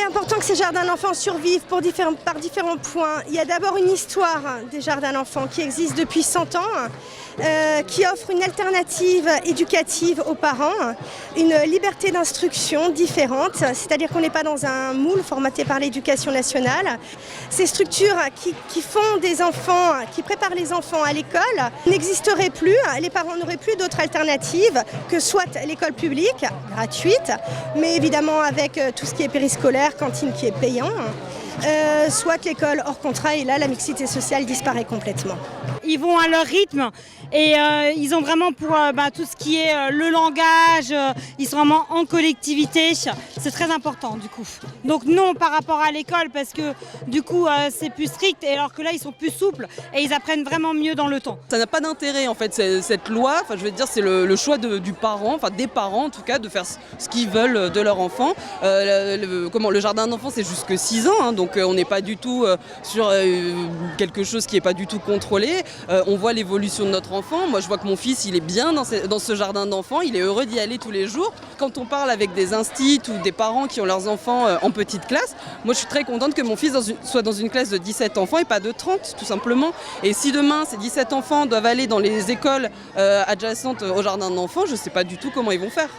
important que ces jardins d'enfants survivent par différents points. Il y a d'abord une histoire des jardins d'enfants qui existe depuis 100 ans, qui offre une alternative éducative aux parents, une liberté d'instruction différente, c'est-à-dire qu'on n'est pas dans un moule formaté par l'éducation nationale. Ces structures qui font des enfants, qui préparent les enfants à l'école n'existeraient plus, les parents n'auraient plus d'autres alternatives que soit l'école publique, gratuite, mais évidemment avec tout ce qui est périscolaire, cantine qui est payant, soit l'école hors contrat, et là la mixité sociale disparaît complètement. Ils vont à leur rythme et ils ont vraiment pour tout ce qui est le langage, ils sont vraiment en collectivité, c'est très important du coup. Donc non par rapport à l'école parce que du coup c'est plus strict, et alors que là ils sont plus souples et ils apprennent vraiment mieux dans le temps. Ça n'a pas d'intérêt en fait cette loi, enfin je veux dire c'est le choix du parent, enfin des parents en tout cas, de faire ce qu'ils veulent de leur enfant. Le jardin d'enfants c'est jusque 6 ans, hein, donc on n'est pas du tout sur quelque chose qui n'est pas du tout contrôlé. On voit l'évolution de notre enfant. Moi je vois que mon fils il est bien dans ce jardin d'enfants, il est heureux d'y aller tous les jours. Quand on parle avec des instits ou des parents qui ont leurs enfants en petite classe, moi je suis très contente que mon fils soit dans une classe de 17 enfants et pas de 30 tout simplement. Et si demain ces 17 enfants doivent aller dans les écoles adjacentes au jardin d'enfants, je ne sais pas du tout comment ils vont faire.